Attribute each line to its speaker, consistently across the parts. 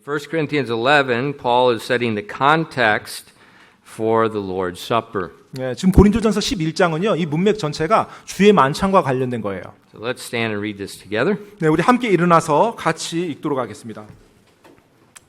Speaker 1: 1 Corinthians 11, Paul is setting the context for the Lord's Supper.
Speaker 2: 네, 지금 고린도전서 11장은요. 이 문맥 전체가 주의 만찬과 관련된 거예요.
Speaker 1: So let's stand and read this together.
Speaker 2: 네, 우리 함께 일어나서 같이 읽도록 하겠습니다.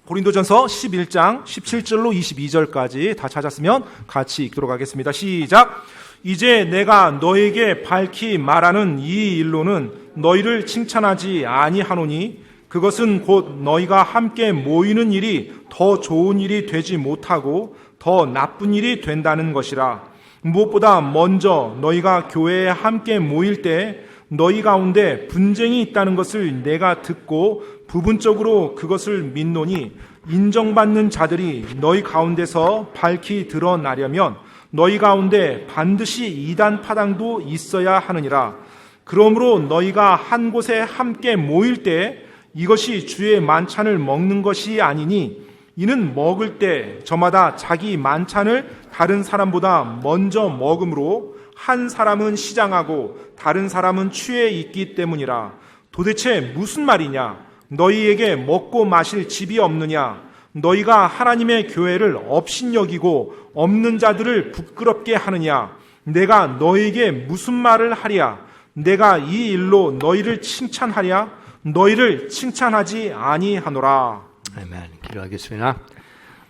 Speaker 2: 고린도전서 11장 17절로 22절까지 다 찾았으면 같이 읽도록 하겠습니다. 시작. 이제 내가 너에게 밝히 말하는 이 일로는 너희를 칭찬하지 아니하노니 그것은 곧 너희가 함께 모이는 일이 더 좋은 일이 되지 못하고 더 나쁜 일이 된다는 것이라. 무엇보다 먼저 너희가 교회에 함께 모일 때 너희 가운데 분쟁이 있다는 것을 내가 듣고 부분적으로 그것을 믿노니 인정받는 자들이 너희 가운데서 밝히 드러나려면 너희 가운데 반드시 이단 파당도 있어야 하느니라. 그러므로 너희가 한 곳에 함께 모일 때 이것이 주의 만찬을 먹는 것이 아니니 이는 먹을 때 저마다 자기 만찬을 다른 사람보다 먼저 먹음으로 한 사람은 시장하고 다른 사람은 취해 있기 때문이라. 도대체 무슨 말이냐? 너희에게 먹고 마실 집이 없느냐? 너희가 하나님의 교회를 업신여기고 없는 자들을 부끄럽게 하느냐? 내가 너희에게 무슨 말을 하랴? 내가 이 일로 너희를 칭찬하랴? 너희를 칭찬하지 아니하노라.
Speaker 1: Amen. 기도하겠습니다.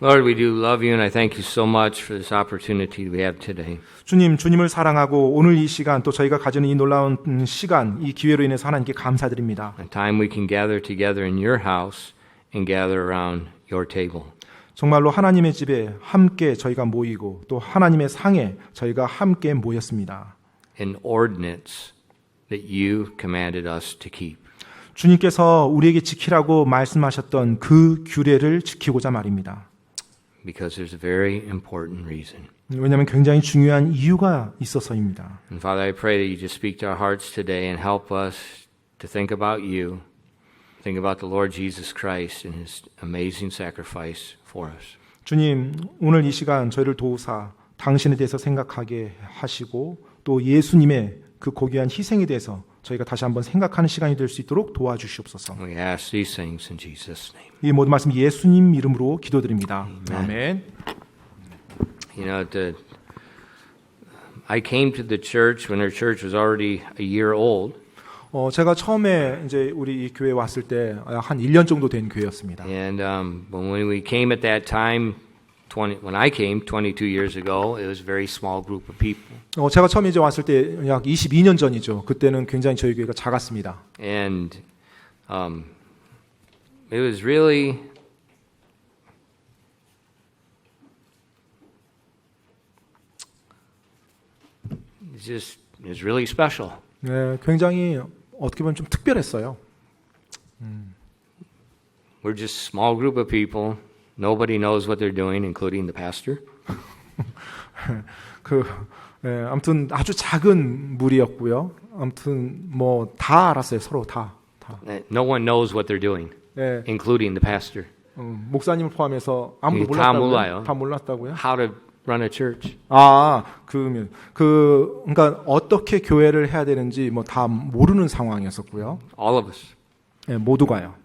Speaker 1: Lord, we do love you and I thank you so much for this opportunity we have today.
Speaker 2: 주님, 주님을 사랑하고 오늘 이 시간 또 저희가 가지는 이 놀라운 시간, 이 기회로 인해서 하나님께 감사드립니다.
Speaker 1: A time we can gather together in your house and gather around your table.
Speaker 2: 정말로 하나님의 집에 함께 저희가 모이고 또 하나님의 상에 저희가 함께 모였습니다.
Speaker 1: An ordinance that you commanded us to keep.
Speaker 2: 주님께서 우리에게 지키라고 말씀하셨던 그 규례를 지키고자 말입니다.
Speaker 1: Because there's a very important reason.
Speaker 2: 왜냐하면 굉장히 중요한 이유가 있어서입니다.
Speaker 1: And Father, I pray that you just speak to our hearts today and help us to think about you, think about the Lord Jesus Christ and His amazing sacrifice for us.
Speaker 2: 주님, 오늘 이 시간 저희를 도우사 당신에 대해서 생각하게 하시고 또 예수님의 그 고귀한 희생에 대해서 저희가 다시 한번 생각하는 시간이 될 수 있도록 도와주시옵소서.
Speaker 1: We ask these things in Jesus' name.
Speaker 2: 이 모든 말씀 예수님 이름으로 기도드립니다. 아멘.
Speaker 1: You know, I came to the church when our church was already a year old.
Speaker 2: 제가 처음에 이제 우리 이 교회에 왔을 때 한 1년 정도 된 교회였습니다.
Speaker 1: And when we came at that time, when I came 22 years ago, it was a very small group of people.
Speaker 2: 제가 처음에 이제 왔을 때 약 22년 전이죠. 그때는 굉장히 저희 교회가 작았습니다.
Speaker 1: And it was really it was really special.
Speaker 2: 네, 굉장히 어떻게 보면 좀 특별했어요.
Speaker 1: We're just a small group of people. Nobody knows what they're doing, including the pastor.
Speaker 2: 아무튼 아주 작은 무리였고요. 아무튼 뭐 다 알았어요. 서로 다.
Speaker 1: No one knows what they're doing,
Speaker 2: 네,
Speaker 1: including the pastor.
Speaker 2: 목사님을 포함해서 아무도
Speaker 1: 다
Speaker 2: 몰랐다고요?
Speaker 1: 몰라요.
Speaker 2: 다 몰랐다고요?
Speaker 1: How to run a church.
Speaker 2: 그러니까 어떻게 교회를 해야 되는지 뭐 다 모르는 상황이었었고요.
Speaker 1: All of us.
Speaker 2: 네, 모두가요.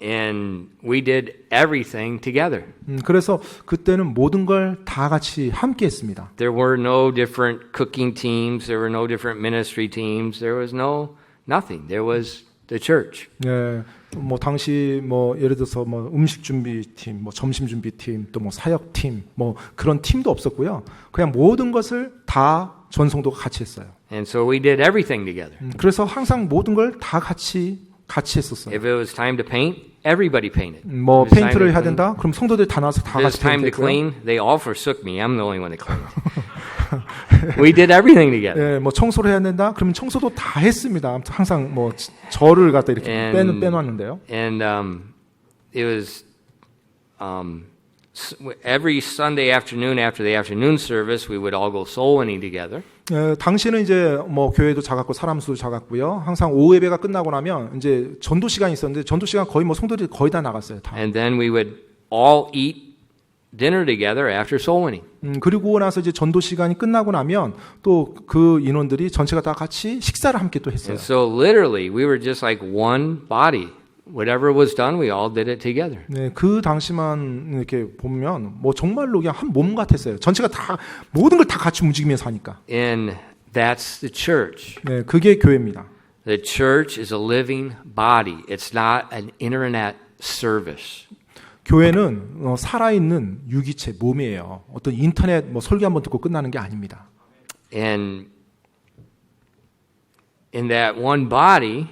Speaker 1: And we did everything together.
Speaker 2: 그래서 그때는 모든 걸 다 같이 함께 했습니다.
Speaker 1: There were no different cooking teams. There were no different ministry teams. There was nothing. There was the church.
Speaker 2: 네, 뭐 당시 뭐 예를 들어서 뭐 음식 준비팀, 뭐 점심 준비팀, 또 뭐 사역팀, 뭐 그런 팀도 없었고요. 그냥 모든 것을 다 전성도가 같이 했어요.
Speaker 1: And so we did everything together.
Speaker 2: 그래서 항상 모든 걸 다 같이 했었어요.
Speaker 1: If it was time to paint, everybody painted.
Speaker 2: 뭐 페인트를 해야 된다? 그럼 성도들 다 나와서 다
Speaker 1: If it
Speaker 2: 같이
Speaker 1: was time to
Speaker 2: 페인트했고요.
Speaker 1: clean, they all forsook me. I'm the only one that cleaned. We did everything together.
Speaker 2: 예, 뭐 청소를 해야 된다? 그러면 청소도 다 했습니다. 항상 뭐 저를 갖다 이렇게 빼놨는데요.
Speaker 1: And it was every Sunday afternoon after the afternoon service, we would all go soul winning together.
Speaker 2: 당시는 이제 뭐 교회도 작았고 사람 수도 작았고요. 항상 오후 예배가 끝나고 나면 이제 전도 시간이 있었는데 전도 시간 거의 뭐 성도들이 거의 다 나갔어요. 다.
Speaker 1: And then we would all eat dinner together after soul winning.
Speaker 2: 그리고 나서 이제 전도 시간이 끝나고 나면 또 그 인원들이 전체가 다 같이 식사를 함께 또 했어요.
Speaker 1: And so literally, we were just like one body. whatever was done, we all did it together.
Speaker 2: 네, 그 당시만 이렇게 보면 뭐 정말로 그냥 한 몸 같았어요. 전체가 다 모든 걸 다 같이 움직이면서 하니까.
Speaker 1: And that's the church.
Speaker 2: 네, 그게 교회입니다.
Speaker 1: The church is a living body. It's not an internet service.
Speaker 2: 교회는 살아있는 유기체, 몸이에요. 어떤 인터넷 뭐 설교 한번 듣고 끝나는 게 아닙니다.
Speaker 1: And in that one body,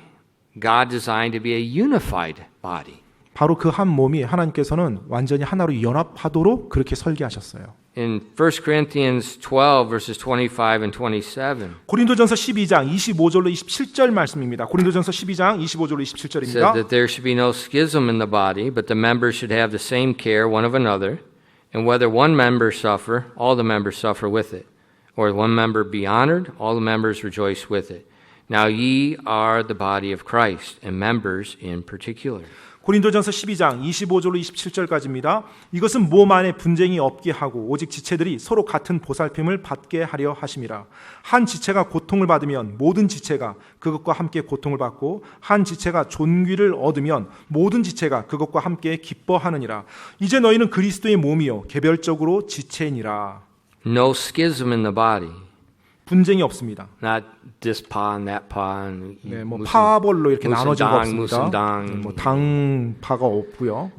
Speaker 1: God designed to be a unified body.
Speaker 2: 바로 그 한 몸이 하나님께서는 완전히 하나로 연합하도록 그렇게 설계하셨어요.
Speaker 1: In 1 Corinthians 12, verses 25 and 27,
Speaker 2: 고린도전서 12장 25절로 27절 말씀입니다. 고린도전서 12장 25절로
Speaker 1: said
Speaker 2: 27절입니다.
Speaker 1: that there should be no schism in the body, but the members should have the same care one of another, and whether one member suffer, all the members suffer with it, or one member be honored, all the members rejoice with it. Now ye are the body of Christ, and members in particular.
Speaker 2: 고린도전서 12장 25절로 27절까지입니다. 이것은 몸 안에 분쟁이 없게 하고 오직 지체들이 서로 같은 보살핌을 받게 하려 하심이라. 한 지체가 고통을 받으면 모든 지체가 그것과 함께 고통을 받고 한 지체가 존귀를 얻으면 모든 지체가 그것과 함께 기뻐하느니라. 이제 너희는 그리스도의 몸이요 개별적으로 지체니라.
Speaker 1: No schism in the body.
Speaker 2: 분쟁이 없습니다.
Speaker 1: Not this pa and that pa. And
Speaker 2: 네, 뭐 파벌로 이렇게 나눠진 거 없습니다.
Speaker 1: 무슨
Speaker 2: 뭐 당파가 없고요.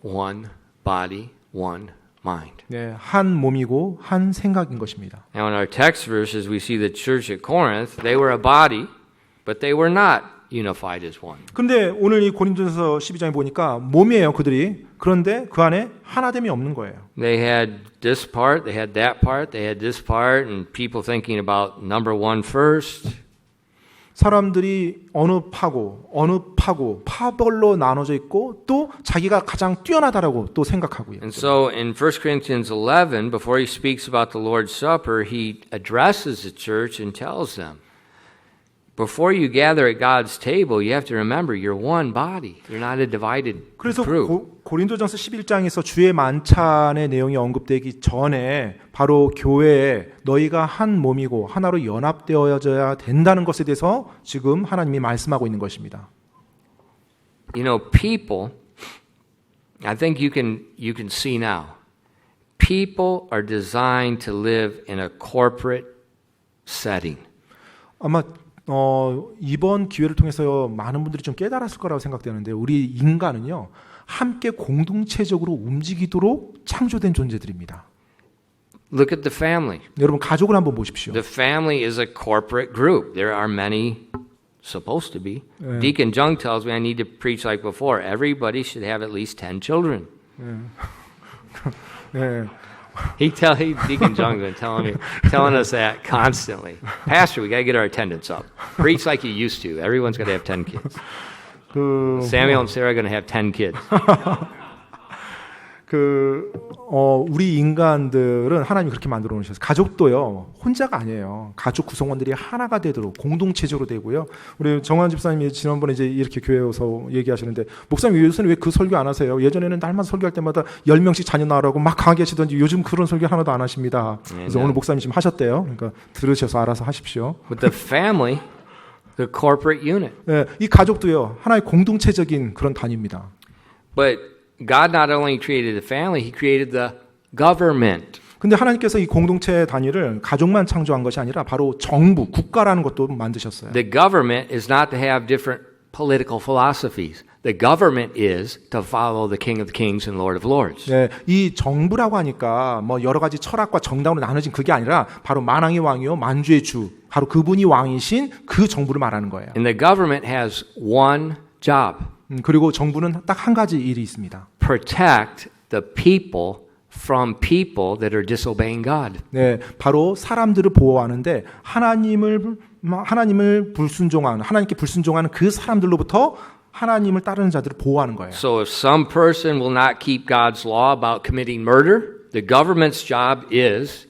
Speaker 1: One body, one mind.
Speaker 2: 네, 한 몸이고 한 생각인 것입니다.
Speaker 1: Now in our text verses we see the church at Corinth, they were a body, but they were not unified as one.
Speaker 2: 그런데 오늘 이 고린도전서 12장에 보니까 몸이에요, 그들이. 그런데 그 안에 하나됨이 없는 거예요.
Speaker 1: They had this part, they had that part, they had this part, and people thinking about number one first.
Speaker 2: 사람들이 어느 파고 파벌로 나눠져 있고 또 자기가 가장 뛰어나다라고 또 생각하고요.
Speaker 1: And so in 1 Corinthians 11, before he speaks about the Lord's Supper, he addresses the church and tells them, before you gather at God's table, you have to remember you're one body. You're not a divided
Speaker 2: 그래서
Speaker 1: group.
Speaker 2: 고린도전서 11장에서 주의 만찬의 내용이 언급되기 전에 바로 교회에 너희가 한 몸이고 하나로 연합되어져야 된다는 것에 대해서 지금 하나님이 말씀하고 있는 것입니다.
Speaker 1: You know, people, I think you can see now, people are designed to live in a corporate setting.
Speaker 2: 아마 이번 기회를 통해서 많은 분들이 좀 깨달았을 거라고 생각되는데 우리 인간은요 함께 공동체적으로 움직이도록 창조된 존재들입니다.
Speaker 1: Look at the family.
Speaker 2: 여러분 가족을 한번 보십시오.
Speaker 1: The family is a corporate group. There are many supposed to be. Deacon Jung tells me I need to preach like before. Everybody should have at least 10 children.
Speaker 2: 네.
Speaker 1: Deacon Jung's been telling us that constantly. Pastor, we got to get our attendance up. Preach like you used to. Everyone's got to have 10 kids. Samuel and Sarah are going to have 10 kids.
Speaker 2: 우리 인간들은 하나님이 그렇게 만들어 놓으셨어요. 가족도요 혼자가 아니에요. 가족 구성원들이 하나가 되도록 공동체적으로 되고요. 우리 정환 집사님이 지난번에 이제 이렇게 교회에 와서 얘기하시는데 목사님 요새는 왜 그 설교 안 하세요? 예전에는 날마다 설교할 때마다 10명씩 자녀 낳으라고 막 강하게 하시던지 요즘 그런 설교 하나도 안 하십니다. 그래서 오늘 목사님 지금 하셨대요. 그러니까 들으셔서 알아서 하십시오.
Speaker 1: With the family, the corporate unit.
Speaker 2: 네, 이 가족도요 하나의 공동체적인 그런 단위입니다.
Speaker 1: But God not only created the family, He created the government.
Speaker 2: 근데 하나님께서 이 공동체 단위를 가족만 창조한 것이 아니라 바로 정부, 국가라는 것도 만드셨어요.
Speaker 1: The government is not to have different political philosophies. The government is to follow the King of Kings and Lord of Lords.
Speaker 2: 네, 이 정부라고 하니까 뭐 여러 가지 철학과 정당으로 나눠진 그게 아니라 바로 만왕의 왕이요 만주의 주, 바로 그분이 왕이신 그 정부를 말하는 거예요.
Speaker 1: And the government has one job.
Speaker 2: 그리고 정부는 딱 한 가지 일이 있습니다.
Speaker 1: Protect the people from people that are disobeying God.
Speaker 2: 네, 바로 사람들을 보호하는데 하나님을 불순종하는 하나님께 불순종하는 그 사람들로부터 하나님을 따르는 자들을 보호하는 거예요.
Speaker 1: So if some person will not keep God's law about committing murder, the government's job is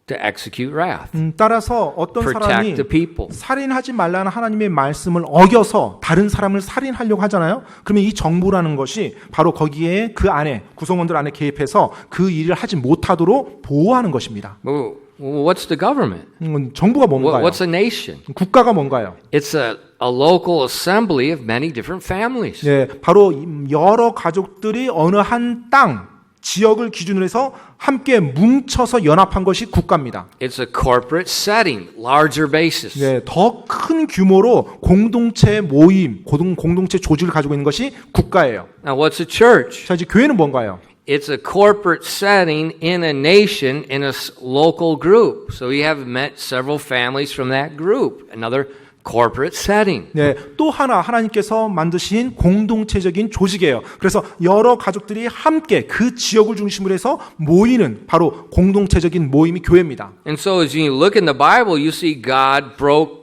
Speaker 1: to execute wrath.
Speaker 2: 따라서 어떤 사람이
Speaker 1: Protect the people.
Speaker 2: 살인하지 말라는 하나님의 말씀을 어겨서 다른 사람을 살인하려고 하잖아요. 그러면 이 정부라는 것이 바로 거기에 그 안에 구성원들 안에 개입해서 그 일을 하지 못하도록 보호하는 것입니다.
Speaker 1: Well, what's the government?
Speaker 2: 정부가 뭔가요?
Speaker 1: What's a nation?
Speaker 2: 국가가 뭔가요?
Speaker 1: It's a a local assembly of many different families.
Speaker 2: 네, 바로 여러 가족들이 어느 한 땅, 지역을 기준으로 해서 함께 뭉쳐서 연합한 것이 국가입니다.
Speaker 1: It's a corporate setting, larger basis.
Speaker 2: 네, 더 큰 규모로 공동체 모임, 공동체 조직을 가지고 있는 것이 국가예요.
Speaker 1: Now, what's a church?
Speaker 2: 자, 이제 교회는 뭔가요?
Speaker 1: It's a corporate setting in a nation in a local group. So we have met several families from that group. Another corporate setting.
Speaker 2: 네, 또 하나님께서 만드신 공동체적인 조직이에요. 그래서 여러 가족들이 함께 그 지역을 중심으로 해서 모이는 바로 공동체적인 모임이 교회입니다.
Speaker 1: And so as you look in the Bible, you see God broke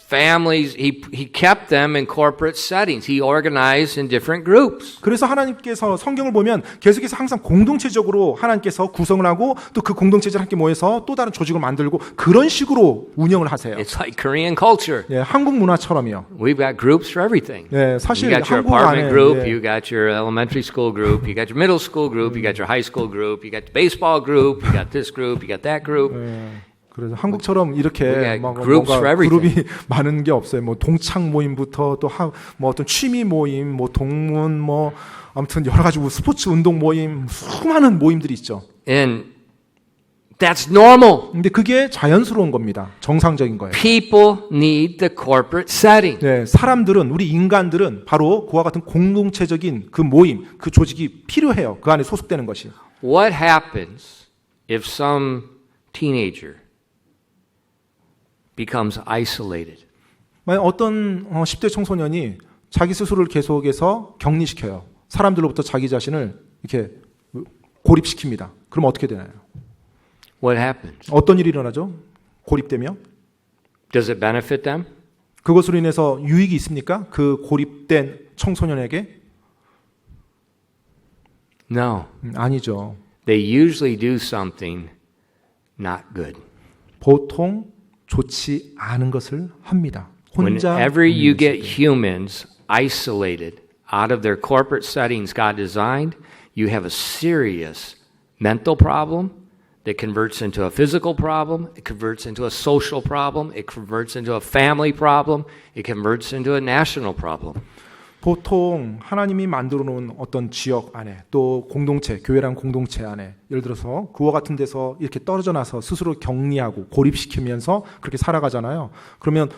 Speaker 1: families. He kept them in corporate settings. He organized in different groups.
Speaker 2: 그래서 하나님께서 성경을 보면 계속해서 항상 공동체적으로 하나님께서 구성을 하고 또 그 공동체를 함께 모여서 또 다른 조직을 만들고 그런 식으로 운영을 하세요.
Speaker 1: It's like Korean culture.
Speaker 2: 예, 한국 문화처럼요.
Speaker 1: We've got groups for everything.
Speaker 2: 예, 사실
Speaker 1: You got your
Speaker 2: 한국
Speaker 1: apartment
Speaker 2: 안에
Speaker 1: group,
Speaker 2: 예,
Speaker 1: you got your elementary school group, you got your middle school group, you got your high school group, you got the baseball group, you got this group, you got that group.
Speaker 2: 그래서 한국처럼 이렇게 막
Speaker 1: groups for
Speaker 2: 뭔가
Speaker 1: everything.
Speaker 2: 그룹이 많은 게 없어요. 뭐 동창 모임부터 또 뭐 어떤 취미 모임, 뭐 동문, 뭐 아무튼 여러 가지 스포츠 운동 모임, 수많은 모임들이 있죠.
Speaker 1: And that's normal.
Speaker 2: 근데 그게 자연스러운 겁니다. 정상적인 거예요.
Speaker 1: People need the corporate setting.
Speaker 2: 네, 사람들은 우리 인간들은 바로 그와 같은 공동체적인 그 모임, 그 조직이 필요해요. 그 안에 소속되는 것이.
Speaker 1: What happens if some teenager becomes isolated?
Speaker 2: 만약 어떤 10대 청소년이 자기 스스로를 계속해서 격리시켜요. 사람들로부터 자기 자신을 이렇게 고립시킵니다. 그럼 어떻게 되나요?
Speaker 1: What happens?
Speaker 2: 어떤 일이 일어나죠? 고립되며?
Speaker 1: Does it benefit them?
Speaker 2: 그것으로 인해서 유익이 있습니까? 그 고립된 청소년에게?
Speaker 1: No.
Speaker 2: 아니죠.
Speaker 1: They usually do something not good.
Speaker 2: 보통 좋지 않은 것을 합니다. 혼자
Speaker 1: Whenever you get humans isolated out of their corporate settings God designed, you have a serious mental problem that converts into a physical problem, it converts into a social problem, it converts into a family problem, it converts into a national problem.
Speaker 2: 보통 하나님이 만들어 놓은 어떤 지역 안에 또 공동체, 교회란 공동체 안에 예를 들어서 그와 같은 데서 이렇게 떨어져 나서 스스로 격리하고 고립시키면서 그렇게 살아가잖아요. 그러면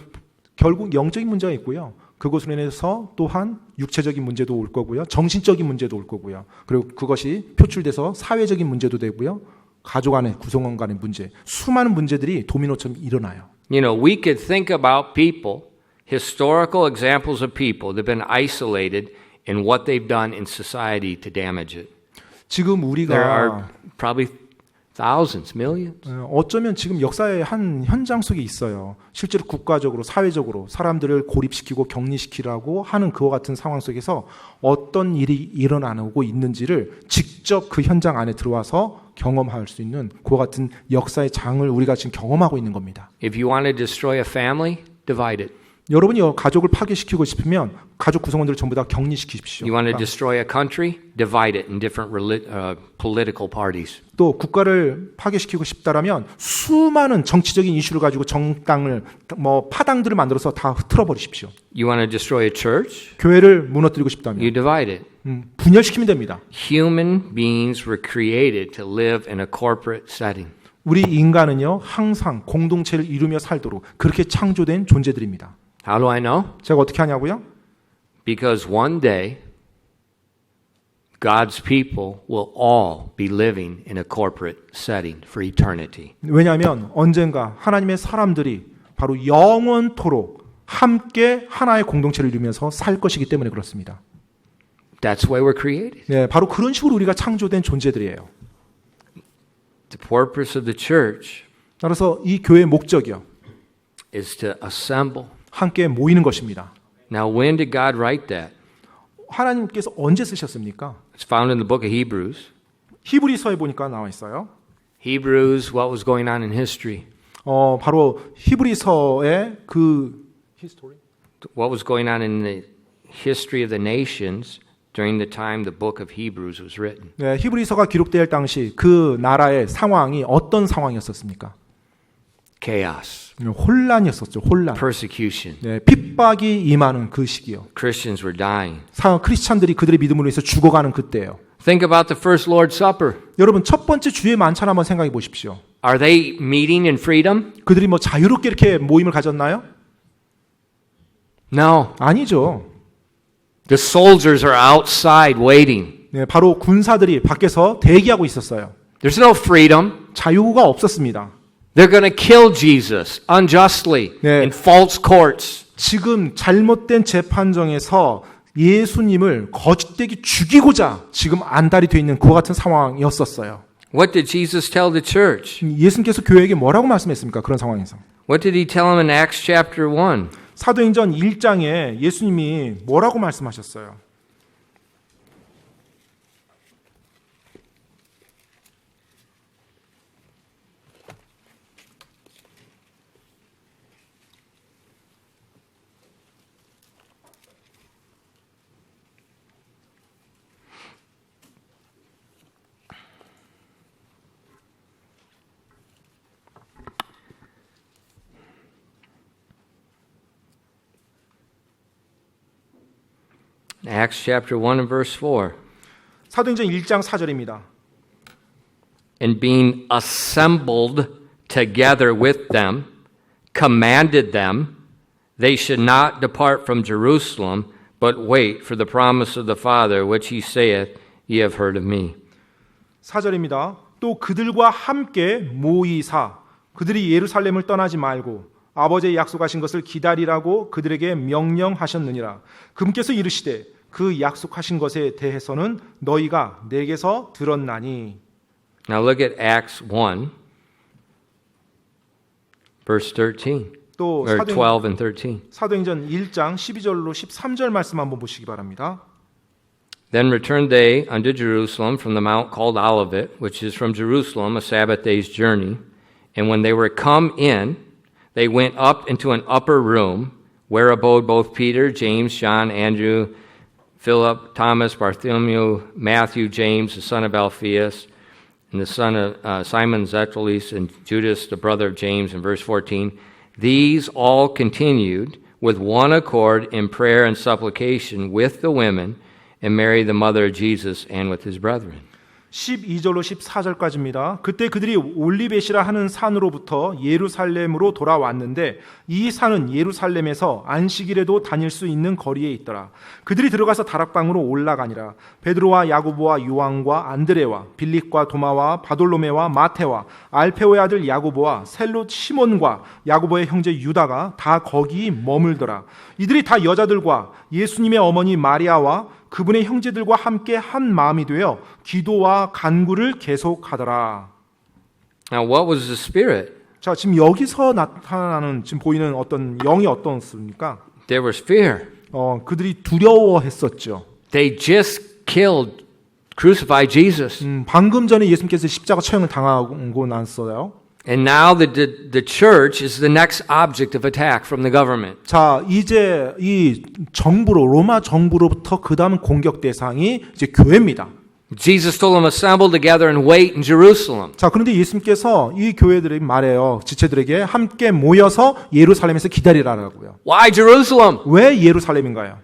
Speaker 2: 결국 영적인 문제가 있고요. 그것으로 인해서 또한 육체적인 문제도 올 거고요. 정신적인 문제도 올 거고요. 그리고 그것이 표출돼서 사회적인 문제도 되고요. 가족 안에 구성원 간의 문제, 수많은 문제들이 도미노처럼 일어나요.
Speaker 1: You know, we could think about people, historical examples of people that have been isolated and what they've done in society to damage it.
Speaker 2: 지금
Speaker 1: There are
Speaker 2: 우리가
Speaker 1: probably thousands, millions.
Speaker 2: 어쩌면 지금 역사의 한 현장 속에 있어요. 실제로 국가적으로, 사회적으로 사람들을 고립시키고 격리시키라고 하는 그와 같은 상황 속에서 어떤 일이 일어나고 있는지를 직접 그 현장 안에 들어와서 경험할 수 있는 그와 같은 역사의 장을 우리가 지금 경험하고 있는 겁니다.
Speaker 1: If you want to destroy a family, divide it.
Speaker 2: 여러분이 가족을 파괴시키고 싶으면 가족 구성원들을 전부 다 격리시키십시오.
Speaker 1: You want to destroy a country, divide it in different political parties.
Speaker 2: 또 국가를 파괴시키고 싶다라면 수많은 정치적인 이슈를 가지고 정당을 파당들을 만들어서 다 흐트러 버리십시오.
Speaker 1: You want to destroy a church,
Speaker 2: 교회를 무너뜨리고 싶다면
Speaker 1: you divide it.
Speaker 2: 분열시키면 됩니다.
Speaker 1: Human beings were created to live in a corporate setting.
Speaker 2: 우리 인간은요 항상 공동체를 이루며 살도록 그렇게 창조된 존재들입니다.
Speaker 1: How do I know?
Speaker 2: 제가 어떻게 하냐고요?
Speaker 1: Because one day, God's people will all be living in a corporate setting for eternity.
Speaker 2: 왜냐하면 언젠가 하나님의 사람들이 바로 영원토록 함께 하나의 공동체를 이루면서 살 것이기 때문에 그렇습니다.
Speaker 1: That's why we're created.
Speaker 2: 네, 바로 그런 식으로 우리가 창조된 존재들이에요.
Speaker 1: The purpose of the church
Speaker 2: 따라서 이 교회의 목적이요.
Speaker 1: is to assemble.
Speaker 2: 함께 모이는 것입니다.
Speaker 1: Now, when did God write that?
Speaker 2: 하나님께서 언제 쓰셨습니까?
Speaker 1: It's found in the book of Hebrews.
Speaker 2: 히브리서에 보니까 나와 있어요.
Speaker 1: Hebrews, what was going on in history?
Speaker 2: 바로 히브리서의 그
Speaker 1: What was going on in the history of the nations during the time the book of Hebrews was written?
Speaker 2: 네, 히브리서가 기록될 당시 그 나라의 상황이 어떤 상황이었습니까?
Speaker 1: chaos,
Speaker 2: 혼란이었었죠. 혼란.
Speaker 1: persecution.
Speaker 2: 네, 핍박이 임하는 그 시기요.
Speaker 1: Christians were dying.
Speaker 2: 크리스찬들이 그들의 믿음으로 인해서 죽어가는 그때예요.
Speaker 1: Think about the first Lord's Supper.
Speaker 2: 여러분 첫 번째 주의 만찬 한번 생각해 보십시오.
Speaker 1: Are they meeting in freedom?
Speaker 2: 그들이 뭐 자유롭게 이렇게 모임을 가졌나요?
Speaker 1: No.
Speaker 2: 아니죠.
Speaker 1: The soldiers are outside waiting.
Speaker 2: 네, 바로 군사들이 밖에서 대기하고 있었어요.
Speaker 1: There's no freedom.
Speaker 2: 자유가 없었습니다.
Speaker 1: They're going to kill Jesus unjustly
Speaker 2: 네.
Speaker 1: in false courts.
Speaker 2: 지금 잘못된 재판정에서 예수님을 거짓되게 죽이고자 지금 안달이 돼 있는 그와 같은 상황이었었어요.
Speaker 1: What did Jesus tell the church?
Speaker 2: 예수님께서 교회에게 뭐라고 말씀했습니까? 그런 상황에서.
Speaker 1: What did he tell them in Acts chapter 1?
Speaker 2: 사도행전 1장에 예수님이 뭐라고 말씀하셨어요?
Speaker 1: Acts chapter 1 and verse 4.
Speaker 2: 사도행전 1장 4절입니다.
Speaker 1: And being assembled together with them, commanded them, they should not depart from Jerusalem, but wait for the promise of the Father, which he saith, ye have heard of me.
Speaker 2: 4절입니다. 또 그들과 함께 모이사 그들이 예루살렘을 떠나지 말고 아버지의 약속하신 것을 기다리라고 그들에게 명령하셨느니라. 그분께서 이르시되 그 약속하신 것에 대해서는 너희가 내게서 들었나니.
Speaker 1: Now look at Acts 1, verse 13,
Speaker 2: 또
Speaker 1: or 12 and 13.
Speaker 2: 사도행전 1장 12절로 13절 말씀 한번 보시기 바랍니다.
Speaker 1: Then returned they unto Jerusalem from the mount called Olivet, which is from Jerusalem a Sabbath day's journey. And when they were come in, they went up into an upper room, where abode both Peter, James, John, Andrew, Philip, Thomas, Bartholomew, Matthew, James, the son of Alphaeus, and the son of Simon Zelotes, and Judas, the brother of James, in verse 14. These all continued with one accord in prayer and supplication with the women, and Mary, the mother of Jesus, and with his brethren.
Speaker 2: 12절로 14절까지입니다. 그때 그들이 올리벳이라 하는 산으로부터 예루살렘으로 돌아왔는데 이 산은 예루살렘에서 안식일에도 다닐 수 있는 거리에 있더라. 그들이 들어가서 다락방으로 올라가니라. 베드로와 야고보와 요한과 안드레와 빌립과 도마와 바돌로메와 마테와 알페오의 아들 야고보와 셀롯 시몬과 야고보의 형제 유다가 다 거기 머물더라. 이들이 다 여자들과 예수님의 어머니 마리아와 그분의 형제들과 함께 한 마음이 되어 기도와 간구를 계속하더라.
Speaker 1: Now, what was the Spirit?
Speaker 2: 자, 지금 여기서 나타나는 지금 보이는 어떤 영이 어떻습니까?
Speaker 1: There was fear.
Speaker 2: 그들이 두려워했었죠.
Speaker 1: They just killed, crucified Jesus.
Speaker 2: 방금 전에 예수님께서 십자가 처형을 당하고 났어요.
Speaker 1: And now the church is the next object of attack from the government.
Speaker 2: 자, 이제 이 정부로 로마 정부로부터 그다음 공격 대상이 이제 교회입니다.
Speaker 1: Jesus told them assemble together and wait in Jerusalem.
Speaker 2: 자, 그런데 예수님께서 이 교회들이 말해요. 지체들에게 함께 모여서 예루살렘에서 기다리라라고요.
Speaker 1: Why Jerusalem?
Speaker 2: 왜 예루살렘인가요?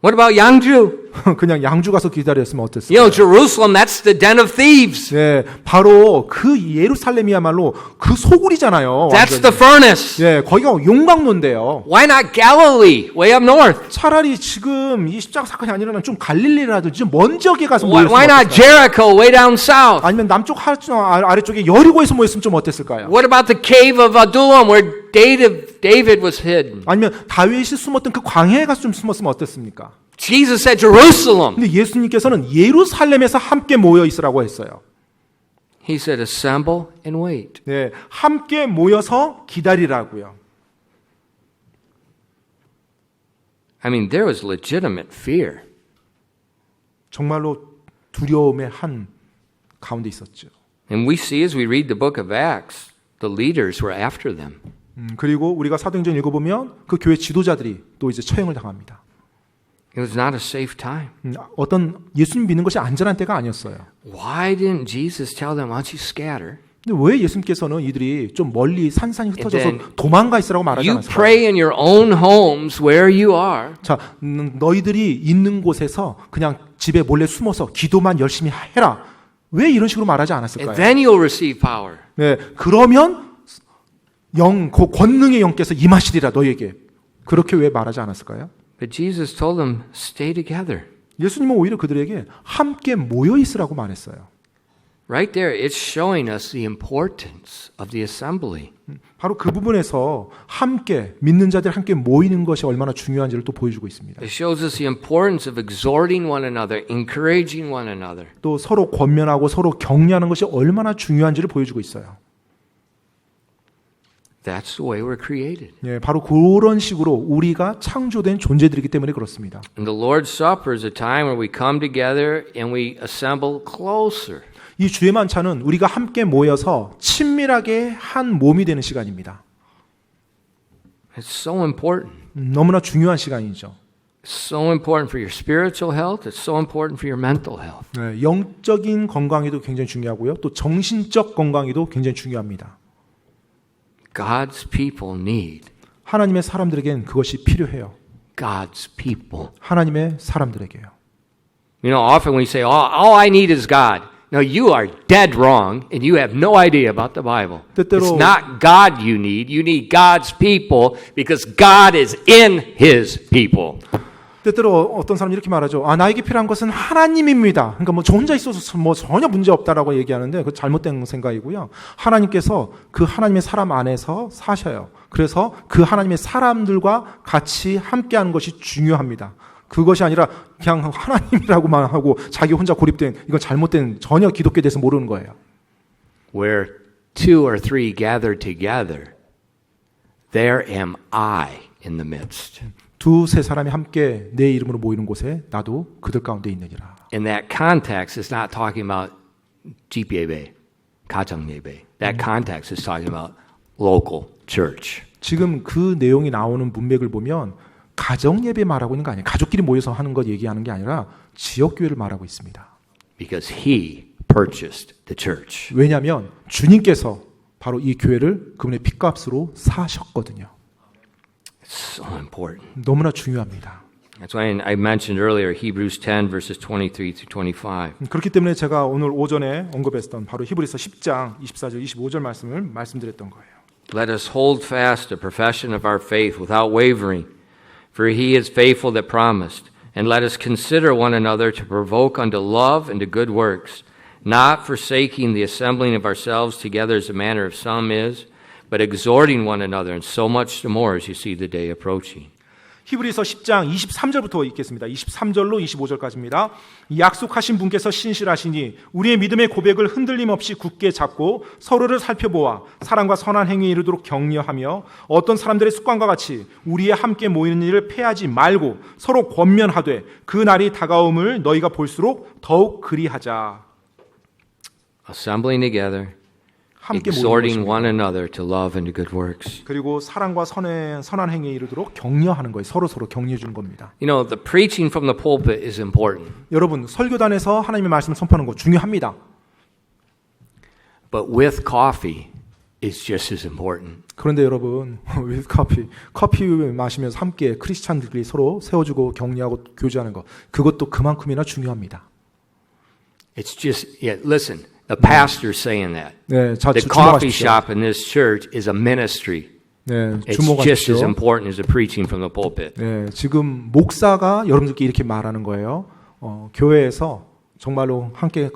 Speaker 1: What about Yangju?
Speaker 2: 그냥 양주 가서 기다렸으면
Speaker 1: You
Speaker 2: 어땠을까요?
Speaker 1: know, Jerusalem, that's the den of thieves.
Speaker 2: 네, 바로 그 예루살렘이야말로 그 소굴이잖아요.
Speaker 1: That's
Speaker 2: 완전히.
Speaker 1: the furnace.
Speaker 2: 네, 거기가 용광로인데요.
Speaker 1: Why not Galilee, way up north?
Speaker 2: 차라리 지금 이 십자가 사건이 아니라면 좀 갈릴리라든지 좀 먼 지역에 가서
Speaker 1: Why
Speaker 2: 모였으면
Speaker 1: not
Speaker 2: 어땠을까요?
Speaker 1: Jericho, way down south?
Speaker 2: 아니면 남쪽 아래쪽에 여리고에서 모였으면 좀 어땠을까요?
Speaker 1: What about the cave of Adullam, where David was hidden?
Speaker 2: 아니면 다윗이 숨었던 그 광야에 가서 좀 숨었으면 어땠습니까?
Speaker 1: Jesus said Jerusalem.
Speaker 2: 근데 예수님께서는 예루살렘에서 함께 모여 있으라고 했어요.
Speaker 1: He said assemble and wait.
Speaker 2: 네, 함께 모여서 기다리라고요.
Speaker 1: I mean, there was legitimate fear.
Speaker 2: 정말로 두려움의 한 가운데 있었죠.
Speaker 1: And we see as we read the book of Acts, the leaders were after them.
Speaker 2: 그리고 우리가 사도행전 읽어보면 그 교회 지도자들이 또 이제 처형을 당합니다.
Speaker 1: It was not a safe time.
Speaker 2: 어떤 예수님 믿는 것이 안전한 때가 아니었어요.
Speaker 1: Why didn't Jesus tell them, why don't you scatter?
Speaker 2: 근데 왜 예수님께서는 이들이 좀 멀리 산산이 흩어져서
Speaker 1: And then
Speaker 2: 도망가 있으라고 말하지
Speaker 1: You
Speaker 2: 않았을까요?
Speaker 1: pray in your own homes where you are.
Speaker 2: 자, 너희들이 있는 곳에서 그냥 집에 몰래 숨어서 기도만 열심히 해라. 왜 이런 식으로 말하지
Speaker 1: And
Speaker 2: 않았을까요?
Speaker 1: then you'll receive power.
Speaker 2: 네, 그러면 그 권능의 영께서 임하시리라 너희에게. 그렇게 왜 말하지 않았을까요?
Speaker 1: But Jesus told them, stay together.
Speaker 2: 예수님은 오히려 그들에게 함께 모여 있으라고 말했어요.
Speaker 1: Right there, it's showing us the importance of the assembly.
Speaker 2: 바로 그 부분에서 함께 믿는 자들이 함께 모이는 것이 얼마나 중요한지를 또 보여주고 있습니다.
Speaker 1: It shows us the importance of exhorting one another, encouraging one another.
Speaker 2: 또 서로 권면하고 서로 격려하는 것이 얼마나 중요한지를 보여주고 있어요.
Speaker 1: That's the way we're created.
Speaker 2: 예, 바로 그런 식으로 우리가 창조된 존재들이기 때문에 그렇습니다.
Speaker 1: And the Lord's Supper is a time where we come together and we assemble closer.
Speaker 2: 이 주의 만찬은 우리가 함께 모여서 친밀하게 한 몸이 되는 시간입니다.
Speaker 1: It's so important.
Speaker 2: 너무나 중요한 시간이죠.
Speaker 1: It's so important for your spiritual health. It's so important for your mental health.
Speaker 2: 네, 영적인 건강에도 굉장히 중요하고요. 또 정신적 건강에도 굉장히 중요합니다.
Speaker 1: God's people need
Speaker 2: 하나님의 사람들에겐 그것이 필요해요.
Speaker 1: God's people.
Speaker 2: 하나님의 사람들에게요.
Speaker 1: You know, often we say, all I need is God. No, you are dead wrong, and you have no idea about the Bible. It's not God you need God's people, because God is in His people.
Speaker 2: 때때로 어떤 사람이 이렇게 말하죠. 나에게 필요한 것은 하나님입니다. 그러니까 저 혼자 있어서 전혀 문제 없다라고 얘기하는데 그건 잘못된 생각이고요. 하나님께서 그 하나님의 사람 안에서 사셔요. 그래서 그 하나님의 사람들과 같이 함께하는 것이 중요합니다. 그것이 아니라 그냥 하나님이라고만 하고 자기 혼자 고립된 이건 잘못된 전혀 기독교에 대해서 모르는 거예요.
Speaker 1: Where two or three gather together, there am I in the midst.
Speaker 2: 두세 사람이 함께 내 이름으로 모이는 곳에 나도 그들 가운데 있느니라.
Speaker 1: In that context, it's not talking about 집예배, 가정예배. That context is talking about local church.
Speaker 2: 지금 그 내용이 나오는 문맥을 보면 가정 예배 말하고 있는 거 아니에요. 가족끼리 모여서 하는 것 얘기하는 게 아니라 지역 교회를 말하고 있습니다.
Speaker 1: Because He purchased the church.
Speaker 2: 왜냐하면 주님께서 바로 이 교회를 그분의 핏값으로 사셨거든요.
Speaker 1: It's so important.
Speaker 2: 너무나 중요합니다.
Speaker 1: That's why I mentioned earlier Hebrews 10 verses 23 through 25.
Speaker 2: 그렇기 때문에 제가 오늘 오전에 언급했던 바로 히브리서 10장 24절 25절 말씀을 말씀드렸던 거예요.
Speaker 1: Let us hold fast the profession of our faith without wavering, for He is faithful that promised. And let us consider one another to provoke unto love and to good works, not forsaking the assembling of ourselves together as the manner of some is, but exhorting one another, and so much the more as you see the day approaching.
Speaker 2: 히브리서 10장 23절부터 읽겠습니다. 23절로 25절까지입니다. 약속하신 분께서 신실하시니 우리의 믿음의 고백을 흔들림 없이 굳게 잡고 서로를 살펴보아 사랑과 선한 행위에 이르도록 격려하며 어떤 사람들의 습관과 같이 우리의 함께 모이는 일을 패하지 말고 서로 권면하되 그 날이 다가옴을 너희가 볼수록 더욱 그리하자.
Speaker 1: Assembling together,
Speaker 2: 함께 모이는
Speaker 1: exhorting
Speaker 2: 것입니다.
Speaker 1: one another to love and to good works.
Speaker 2: 그리고 사랑과 선한 행위에 이르도록 격려하는 거예요. 서로 격려해 주는 겁니다.
Speaker 1: You know, the preaching from the pulpit is important.
Speaker 2: 여러분, 설교단에서 하나님의 말씀을 선포하는 거 중요합니다.
Speaker 1: But with coffee, it's just as important.
Speaker 2: 그런데 여러분, with 커피 마시면서 함께 크리스찬들끼리 서로 세워주고 격려하고 교제하는 것, 그것도 그만큼이나 중요합니다.
Speaker 1: It's just, listen, the pastor's saying that.
Speaker 2: 네, 자,
Speaker 1: The coffee
Speaker 2: 주목하십시오.
Speaker 1: shop in this church is a ministry.
Speaker 2: 네,
Speaker 1: It's just as
Speaker 2: 주목하십시오.
Speaker 1: important as the preaching from the pulpit.
Speaker 2: 네, 지금 목사가 여러분들께 이렇게 말하는 거예요. 교회에서 정말로 함께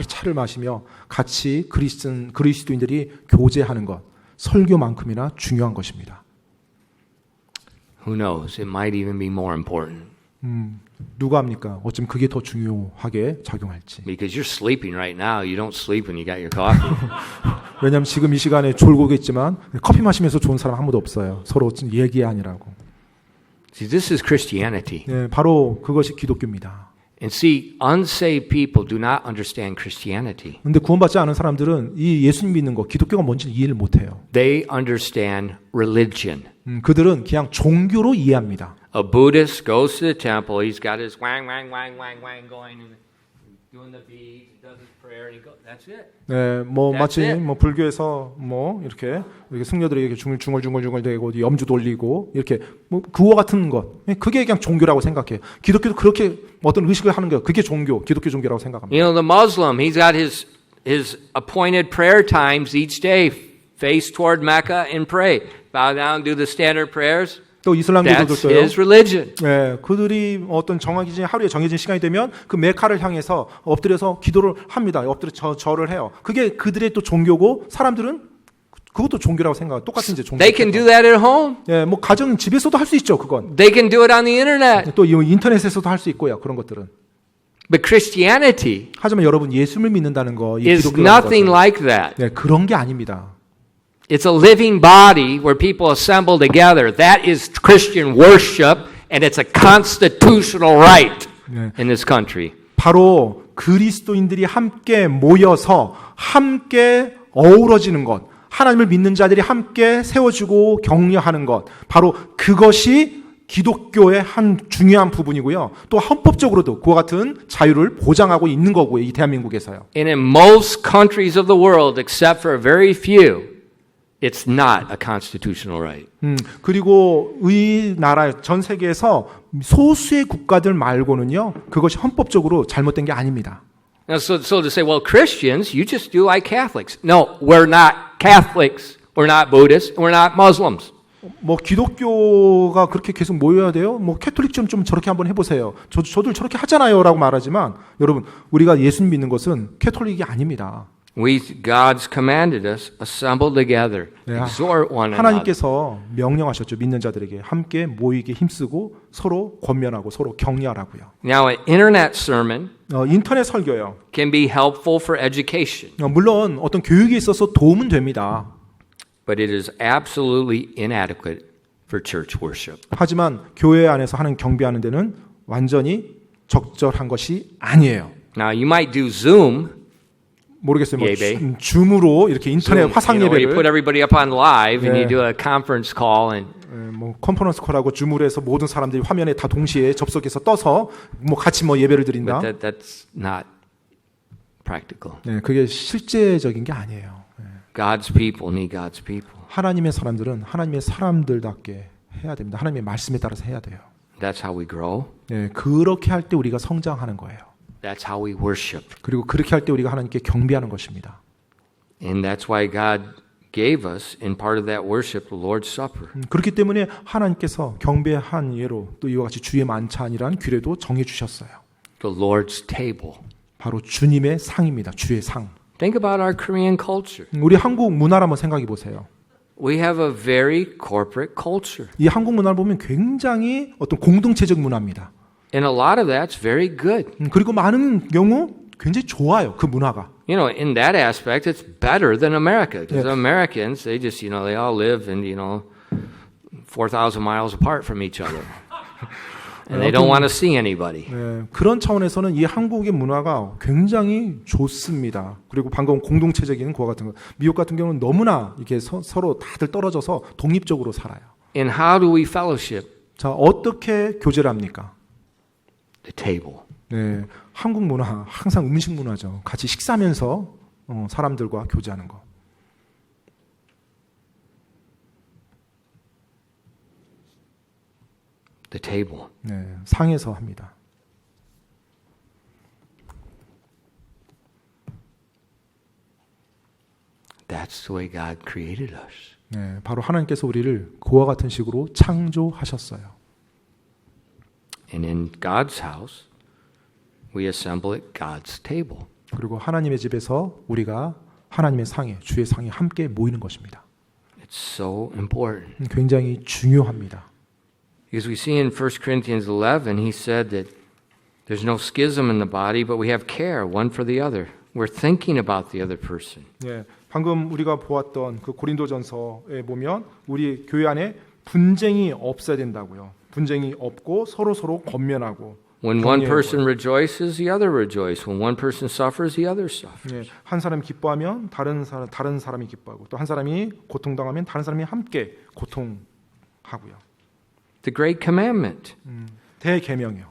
Speaker 2: 차를 마시며 같이 그리스도인들이 교제하는 것, 설교만큼이나 중요한 것입니다.
Speaker 1: Who knows? It might even be more important.
Speaker 2: 누가 합니까? 어쩜 그게 더 중요하게 작용할지.
Speaker 1: Because you're sleeping right now. You don't sleep when you got your coffee.
Speaker 2: 왜냐하면 지금 이 시간에 졸고겠지만 커피 마시면서 좋은 사람 한 분도 없어요. 서로 얘기 아니라고.
Speaker 1: See, this is Christianity.
Speaker 2: 네, 바로 그것이 기독교입니다.
Speaker 1: And see, unsaved people do not understand Christianity.
Speaker 2: 근데 구원받지 않은 사람들은 이 예수님 믿는 거, 기독교가 뭔지 이해를 못해요.
Speaker 1: They understand religion.
Speaker 2: 그들은 그냥 종교로 이해합니다.
Speaker 1: A Buddhist goes to the temple. He's got his wang, wang, wang, wang, wang going. doing the beads, he does his prayer, and he goes. That's it.
Speaker 2: 네, 뭐
Speaker 1: That's
Speaker 2: 마치
Speaker 1: it.
Speaker 2: 뭐 불교에서 뭐 이렇게 승려들에게 중얼중얼 대고 염주 돌리고 이렇게 뭐 그와 같은 것, 그게 그냥 종교라고 생각해요. 기독교도 그렇게 어떤 의식을 하는 거예요. 그게 종교, 기독교 종교라고 생각합니다.
Speaker 1: You know, the Muslim, he's got his appointed prayer times each day. Face toward Mecca and pray. Bow down, do the standard prayers.
Speaker 2: 또
Speaker 1: That's
Speaker 2: 이슬람교도들도요.
Speaker 1: his religion.
Speaker 2: 네, 그들이 어떤 정해진 하루에 정해진 시간이 되면 그 메카를 향해서 엎드려서 기도를 합니다. 엎드려 절을 해요. 그게 그들의 또 종교고 사람들은 그것도 종교라고 생각해요. 똑같은 이제 종교.
Speaker 1: They can do that at home.
Speaker 2: 네, 뭐 가정 집에서도 할 수 있죠. 그건.
Speaker 1: They can do it on the internet.
Speaker 2: 또 인터넷에서도 할 수 있고요. 그런 것들은.
Speaker 1: But Christianity
Speaker 2: 하지만 여러분 예수를 믿는다는 거, 이
Speaker 1: is
Speaker 2: 기독교라는
Speaker 1: nothing
Speaker 2: 것은
Speaker 1: like that.
Speaker 2: 네, 그런 게 아닙니다.
Speaker 1: It's a living body where people assemble together. That is Christian worship, and it's a constitutional right
Speaker 2: 네.
Speaker 1: in this country.
Speaker 2: 바로 그리스도인들이 함께 모여서 함께 어우러지는 것, 하나님을 믿는 자들이 함께 세워주고 격려하는 것, 바로 그것이 기독교의 한 중요한 부분이고요. 또 헌법적으로도 그와 같은 자유를 보장하고 있는 거고요. 이 대한민국에서요.
Speaker 1: And in most countries of the world, except for a very few, it's not a constitutional right.
Speaker 2: 그리고 이 나라 전 세계에서 소수의 국가들 말고는요. 그것이 헌법적으로 잘못된 게 아닙니다.
Speaker 1: Now, so to say, well, Christians, you just do like Catholics. No, we're not Catholics. We're not Buddhists. We're not Muslims.
Speaker 2: 뭐 기독교가 그렇게 계속 모여야 돼요? 뭐 캐톨릭처럼 좀 저렇게 한번 해보세요. 저들 저렇게 하잖아요라고 말하지만 여러분 우리가 예수 믿는 것은 캐톨릭이 아닙니다.
Speaker 1: God's commanded us assemble together,
Speaker 2: 네,
Speaker 1: exhort one another.
Speaker 2: 하나님께서 명령하셨죠. 믿는 자들에게 함께 모이게 힘쓰고 서로 권면하고 서로 격려하라고요.
Speaker 1: Now, an internet sermon
Speaker 2: 인터넷 설교요.
Speaker 1: can be helpful for education,
Speaker 2: 물론 어떤 교육에 있어서 도움은 됩니다.
Speaker 1: but it is absolutely inadequate for church worship.
Speaker 2: 하지만 교회 안에서 하는 경배하는 데는 완전히 적절한 것이 아니에요.
Speaker 1: Now, you might do Zoom.
Speaker 2: 모르겠어요. 뭐
Speaker 1: 예배.
Speaker 2: 줌으로 이렇게 인터넷
Speaker 1: Zoom,
Speaker 2: 화상
Speaker 1: you put
Speaker 2: 예배를
Speaker 1: everybody up on live and
Speaker 2: 네.
Speaker 1: you do a conference call and
Speaker 2: 뭐 컨퍼런스 콜하고 줌으로 해서 모든 사람들이 화면에 다 동시에 접속해서 떠서 뭐 같이 뭐 예배를 드린다.
Speaker 1: but that's not practical.
Speaker 2: 네, 그게 실제적인 게 아니에요.
Speaker 1: God's people need God's people.
Speaker 2: 하나님의 사람들은 하나님의 사람들답게 해야 됩니다. 하나님의 말씀에 따라서 해야 돼요.
Speaker 1: That's how we grow.
Speaker 2: 네, 그렇게 할 때 우리가 성장하는 거예요.
Speaker 1: That's how we worship.
Speaker 2: 그리고 그렇게 할 때 우리가 하나님께 경배하는 것입니다.
Speaker 1: And that's why God gave us in part of that worship the Lord's Supper.
Speaker 2: 그렇기 때문에 하나님께서 경배한 예로 또 이와 같이 주의 만찬이라는 규례도 정해 주셨어요.
Speaker 1: The Lord's table.
Speaker 2: 바로 주님의 상입니다. 주의 상.
Speaker 1: Think about our Korean culture.
Speaker 2: 우리 한국 문화를 한번 생각해 보세요.
Speaker 1: We have a very corporate culture.
Speaker 2: 이 한국 문화를 보면 굉장히 어떤 공동체적 문화입니다.
Speaker 1: And a lot of that's very good.
Speaker 2: 그리고 많은 경우 굉장히 좋아요. 그 문화가.
Speaker 1: You know, in that aspect, it's better than America. Because Americans, they just, they all live in, 4,000 miles apart from each other. And they don't want to see anybody.
Speaker 2: 네, 그런 차원에서는 이 한국의 문화가 굉장히 좋습니다. 그리고 방금 공동체적인 그와 같은 거. 미국 같은 경우는 너무나 이렇게 서로 다들 떨어져서 독립적으로 살아요.
Speaker 1: And how do we fellowship?
Speaker 2: 자, 어떻게 교제를 합니까?
Speaker 1: The table.
Speaker 2: 네, 한국 문화 항상 음식 문화죠. 같이 식사하면서 사람들과 교제하는 거.
Speaker 1: The table.
Speaker 2: 네, 상에서 합니다.
Speaker 1: That's the way God created us.
Speaker 2: 네, 바로 하나님께서 우리를 그와 같은 식으로 창조하셨어요.
Speaker 1: And in God's house, we assemble at God's table.
Speaker 2: 그리고 하나님의 집에서 우리가 하나님의 상에, 주의 상에 함께 모이는 것입니다.
Speaker 1: It's so important.
Speaker 2: 굉장히 중요합니다.
Speaker 1: Because we see in 1 Corinthians 11, he said that there's no schism in the body, but we have care one for the other. We're thinking about the other person.
Speaker 2: 네, 방금 우리가 보았던 그 고린도전서에 보면 우리 교회 안에 분쟁이 없어야 된다고요. 분쟁이 없고 서로 권면하고.
Speaker 1: When one person rejoices, the other rejoices. When one person suffers, the other suffers.
Speaker 2: 네, 한 사람이 기뻐하면 다른 사람이 기뻐하고 또 한 사람이 고통당하면 다른 사람이 함께 고통하고요.
Speaker 1: The great commandment.
Speaker 2: 대계명이요.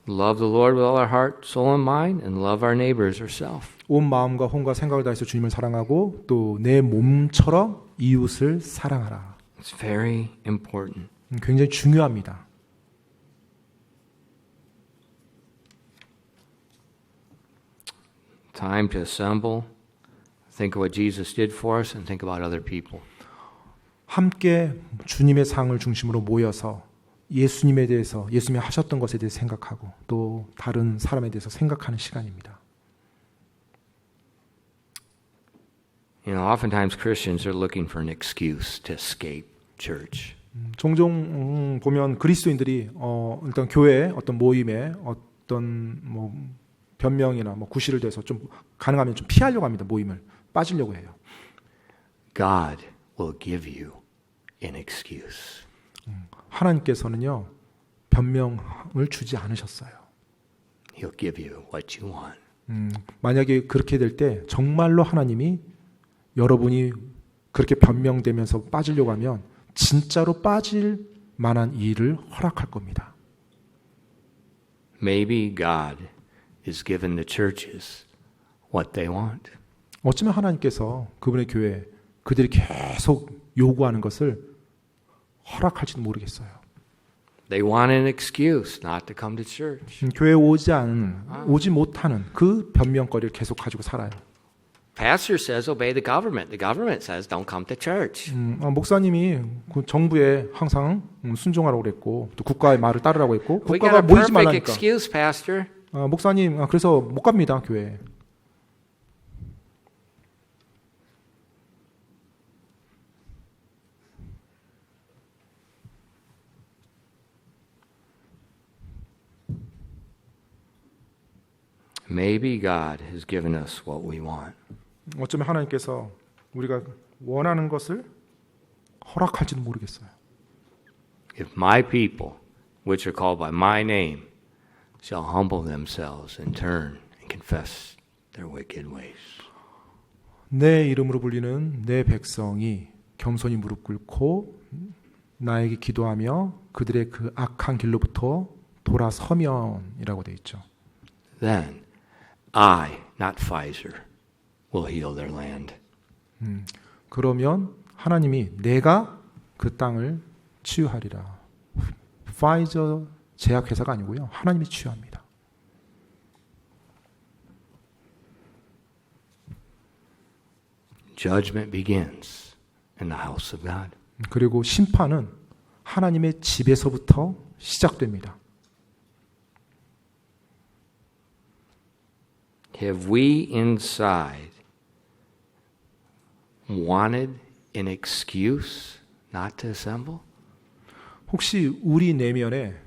Speaker 1: Love the Lord with all our heart, soul, and mind, and love our neighbors ourselves.
Speaker 2: 온 마음과 혼과 생각을 다해서 주님을 사랑하고 또 내 몸처럼 이웃을 사랑하라.
Speaker 1: It's very important.
Speaker 2: 굉장히 중요합니다.
Speaker 1: Time to assemble, think of what Jesus did for us, and think about other people.
Speaker 2: 함께 주님의 상을 중심으로 모여서 예수님에 대해서 예수님이 하셨던 것에 대해서 생각하고 또 다른 사람에 대해서 생각하는 시간입니다.
Speaker 1: You know, oftentimes Christians are looking for an excuse to escape church.
Speaker 2: 종종 보면 그리스도인들이 일단 교회 어떤 모임에 어떤 뭐 변명이나 뭐 구실을 대해서 좀 가능하면 좀 피하려고 합니다. 모임을 빠지려고 해요.
Speaker 1: God will give you an excuse.
Speaker 2: 하나님께서는요 변명을 주지 않으셨어요.
Speaker 1: He'll give you what you want.
Speaker 2: 만약에 그렇게 될 때 정말로 하나님이 여러분이 그렇게 변명되면서 빠지려고 하면 진짜로 빠질 만한 일을 허락할 겁니다.
Speaker 1: Maybe God is giving the churches what they want.
Speaker 2: 어쩌면 하나님께서 그분의 교회 그들이 계속 요구하는 것을 허락할지도 모르겠어요.
Speaker 1: They want an excuse not to come to church.
Speaker 2: 교회에 오지 못하는 그 변명거리를 계속 가지고 살아요.
Speaker 1: Pastor says obey the government. The government says don't come to church.
Speaker 2: 목사님이 그 정부에 항상 순종하라고 그랬고 또 국가의 말을 따르라고 했고
Speaker 1: We got
Speaker 2: 국가가
Speaker 1: a
Speaker 2: 모이지
Speaker 1: perfect
Speaker 2: 말라니까.
Speaker 1: excuse, Pastor.
Speaker 2: 목사님 그래서 못 갑니다 교회.
Speaker 1: Maybe God has given us what we want.
Speaker 2: 어쩌면 하나님께서 우리가 원하는 것을 허락할지도 모르겠어요.
Speaker 1: If my people, which are called by my name, shall humble themselves and turn and confess their wicked ways.
Speaker 2: 내 이름으로 불리는 내 백성이 겸손히 무릎 꿇고 나에게 기도하며 그들의 그 악한 길로부터 돌아서면이라고 돼 있죠.
Speaker 1: Then I, not Pfizer, will heal their land.
Speaker 2: 그러면 하나님이 내가 그 땅을 치유하리라. 파이저 제약회사가 아니고요. 하나님이 치유합니다.
Speaker 1: Judgment begins in the house of God.
Speaker 2: 그리고 심판은 하나님의 집에서부터 시작됩니다.
Speaker 1: Have we inside wanted an excuse not to assemble?
Speaker 2: 혹시 우리 내면에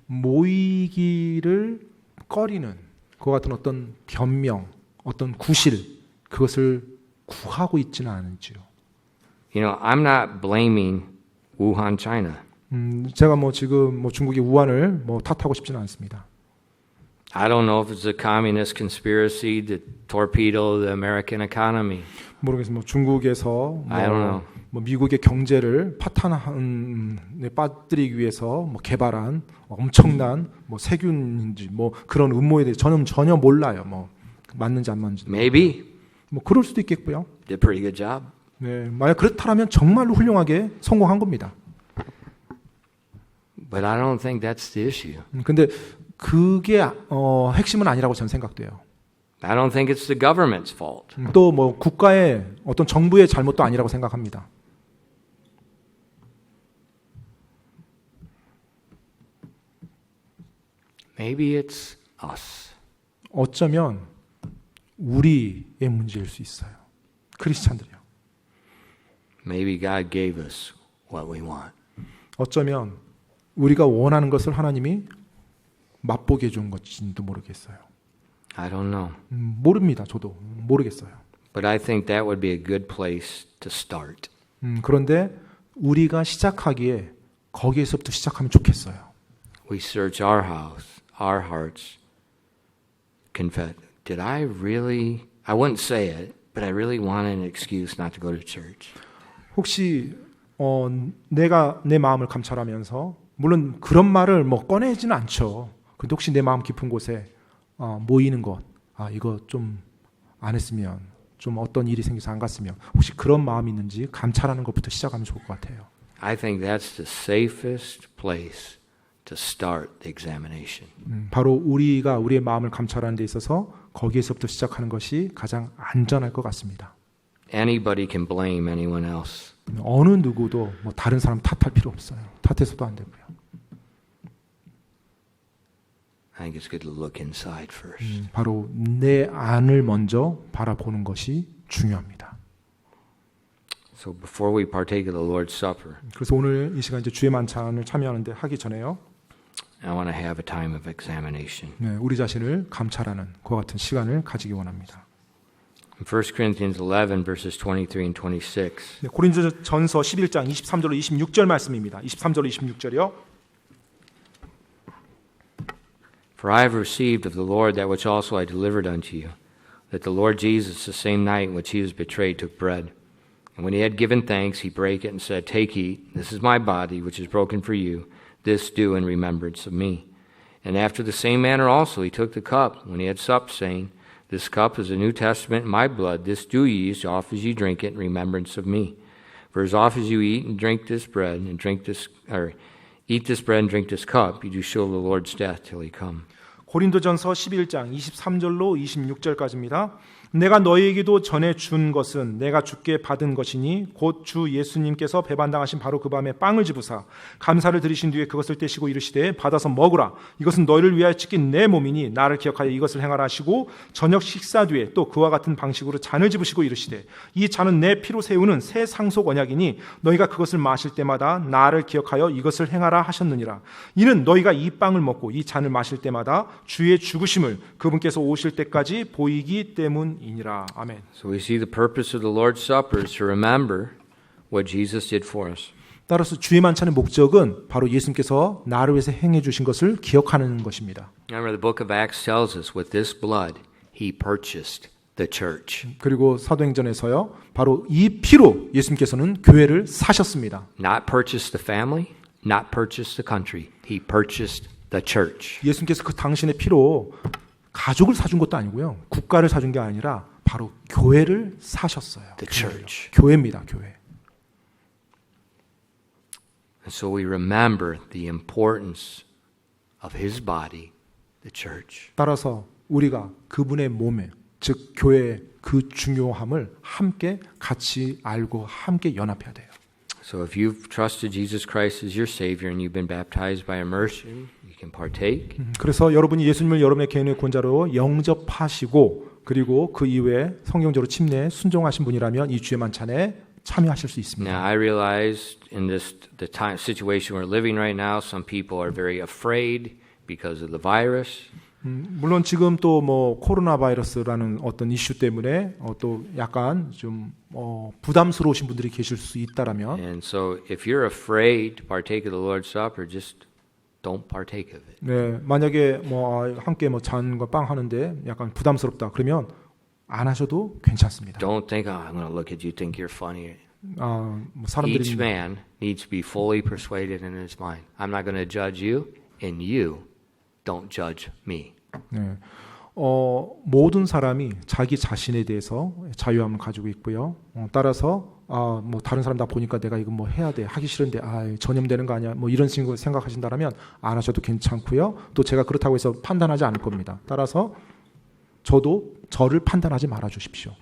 Speaker 2: 모이기를 꺼리는 그와 같은 어떤 변명, 어떤 구실 그것을 구하고 있지는 않은지요.
Speaker 1: You know, I'm not blaming Wuhan, China.
Speaker 2: 제가 지금 중국의 우한을 탓하고 싶지는 않습니다.
Speaker 1: I don't know if it's a communist conspiracy to torpedo the American economy.
Speaker 2: 모르겠습니다. 중국에서
Speaker 1: I don't know.
Speaker 2: 미국의 경제를 파탄에 빠뜨리기 위해서 개발한 엄청난 세균인지 그런 음모에 대해 저는 전혀 몰라요. 맞는지 안 맞는지.
Speaker 1: Maybe.
Speaker 2: 그럴 수도 있겠고요.
Speaker 1: Did a pretty good job.
Speaker 2: 네, 만약 그렇다면 정말로 훌륭하게 성공한 겁니다.
Speaker 1: But I don't think that's the issue.
Speaker 2: 근데 그게 핵심은 아니라고 저는 생각돼요.
Speaker 1: I don't think it's the government's fault.
Speaker 2: 또 국가의 어떤 정부의 잘못도 아니라고 생각합니다.
Speaker 1: Maybe it's us.
Speaker 2: 어쩌면 우리의 문제일 수 있어요. 크리스찬들이요.
Speaker 1: Maybe God gave us what we want.
Speaker 2: 어쩌면 우리가 원하는 것을 하나님이 맛보게 해준 것인지도 모르겠어요.
Speaker 1: I don't know.
Speaker 2: 모릅니다. 저도 모르겠어요.
Speaker 1: But I think that would be a good place to start.
Speaker 2: 그런데 우리가 시작하기에 거기에서부터 시작하면 좋겠어요.
Speaker 1: We search our house, our hearts. Confess. Did I really, I wouldn't say it, but I really wanted an excuse not to go to church.
Speaker 2: 혹시 내가 내 마음을 감찰하면서 물론 그런 말을 꺼내지는 않죠. 근데 혹시 내 마음 깊은 곳에 모이는 것, 이거 좀 안 했으면, 좀 어떤 일이 생겨서 안 갔으면, 혹시 그런 마음이 있는지 감찰하는 것부터 시작하면 좋을 것 같아요.
Speaker 1: I think that's the safest place to start the examination.
Speaker 2: 바로 우리가 우리의 마음을 감찰하는 데 있어서 거기에서부터 시작하는 것이 가장 안전할 것 같습니다.
Speaker 1: Anybody can blame anyone else.
Speaker 2: 어느 누구도 뭐 다른 사람 탓할 필요 없어요. 탓해서도 안 되고요.
Speaker 1: I think it's good to look inside first.
Speaker 2: 바로 내 안을 먼저 바라보는 것이 중요합니다.
Speaker 1: So before we partake of the Lord's Supper,
Speaker 2: 그래서 오늘 이 시간 이제 주의 만찬을 참여하는데 하기 전에요.
Speaker 1: I want to have a time of examination.
Speaker 2: 우리 자신을 감찰하는 그와 같은 시간을 가지기 원합니다.
Speaker 1: In 1 Corinthians 11 verses 23 and 26.
Speaker 2: 고린도전서 11장 23절로 26절 말씀입니다. 23절로 26절이요.
Speaker 1: For I have received of the Lord that which also I delivered unto you, that the Lord Jesus, the same night in which he was betrayed, took bread. And when he had given thanks, he brake it and said, Take, eat, this is my body, which is broken for you. This do in remembrance of me. And after the same manner also he took the cup, when he had supped, saying, This cup is the New Testament in my blood. This do ye as oft as ye drink it in remembrance of me. For as oft as you eat and drink this bread, and eat this bread and drink this cup, you do show the Lord's death till he come.
Speaker 2: 고린도전서 11장 23절로 26절까지입니다. 내가 너희에게도 전해 준 것은 내가 주께 받은 것이니 곧 주 예수님께서 배반당하신 바로 그 밤에 빵을 집으사 감사를 드리신 뒤에 그것을 떼시고 이르시되 받아서 먹으라 이것은 너희를 위하여 찢긴 내 몸이니 나를 기억하여 이것을 행하라 하시고 저녁 식사 뒤에 또 그와 같은 방식으로 잔을 집으시고 이르시되 이 잔은 내 피로 세우는 새 상속 언약이니 너희가 그것을 마실 때마다 나를 기억하여 이것을 행하라 하셨느니라. 이는 너희가 이 빵을 먹고 이 잔을 마실 때마다 주의 죽으심을 그분께서 오실 때까지 보이기 때문 이니라. 아멘.
Speaker 1: So we see the purpose of the Lord's Supper is to remember what Jesus did for us.
Speaker 2: 따라서 주의 만찬의 목적은 바로 예수님께서 나를 위해서 행해 주신 것을 기억하는 것입니다.
Speaker 1: Remember the book of Acts tells us with this blood he purchased the church.
Speaker 2: 그리고 사도행전에서요. 바로 이 피로 예수님께서는 교회를 사셨습니다.
Speaker 1: Not purchased the family, not purchased the country. He purchased the church.
Speaker 2: 예수님께서 그 당신의 피로 가족을 사준 것도 아니고요. 국가를 사준 게 아니라 바로 교회를 사셨어요.
Speaker 1: The church.
Speaker 2: 교회입니다. 교회.
Speaker 1: And so we remember the importance of his body, the church.
Speaker 2: 따라서 우리가 그분의 몸에 즉 교회의 그 중요함을 함께 같이 알고 함께 연합해야 돼요.
Speaker 1: So if you've trusted Jesus Christ as your Savior and you've been baptized by immersion, you can partake.
Speaker 2: 그래서 여러분이 예수님을 여러분의 개인의 구원자로 영접하시고 그리고 그 이후에 성경적으로 침례에 순종하신 분이라면 이 주의 만찬에 참여하실 수 있습니다.
Speaker 1: Now I realize in the time situation we're living right now, some people are very afraid because of the virus.
Speaker 2: 물론 지금 또 뭐 코로나 바이러스라는 어떤 이슈 때문에 또 약간 좀 부담스러우신 분들이 계실 수 있다라면
Speaker 1: And so if you're afraid to partake of the Lord's Supper, just don't partake of it.
Speaker 2: 네, 만약에 뭐 함께 뭐 잔과 빵 하는데 약간 부담스럽다 그러면 안 하셔도 괜찮습니다.
Speaker 1: Don't think, I'm going to look at you, think you're funny.
Speaker 2: 뭐
Speaker 1: Each
Speaker 2: 사람들이
Speaker 1: man needs to be fully persuaded in his mind. I'm not going to judge you, and you don't judge me.
Speaker 2: 네. 모든 사람이 자기 자신에 대해서 자유함을 가지고 있고요. 따라서 뭐 다른 사람 다 보니까 내가 이거 뭐 해야 돼 하기 싫은데 전염되는 거 아니야 뭐 이런 식으로 생각하신다면 안 하셔도 괜찮고요. 또 제가 그렇다고 해서 판단하지 않을 겁니다. 따라서 저도 저를 판단하지 말아 주십시오.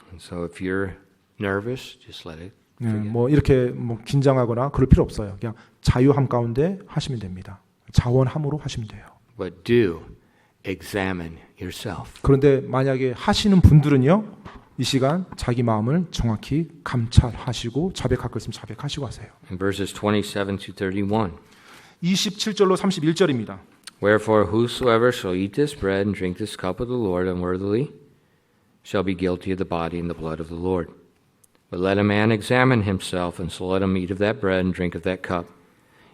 Speaker 1: And so if you're nervous, just let it.
Speaker 2: 네, 뭐 이렇게 뭐 긴장하거나 그럴 필요 없어요. 그냥 자유함 가운데 하시면 됩니다. 자원함으로 하시면 돼요.
Speaker 1: But do examine yourself.
Speaker 2: 그런데 만약에 하시는 분들은요. 이 시간 자기 마음을 정확히 감찰하시고 자백할 것 있으면 자백하시고 하세요.
Speaker 1: In verses 27 to 31.
Speaker 2: 27절로 31절입니다.
Speaker 1: Wherefore whosoever shall eat this bread and drink this cup of the Lord unworthily shall be guilty of the body and the blood of the Lord. But let a man examine himself, and so let him eat of that bread and drink of that cup.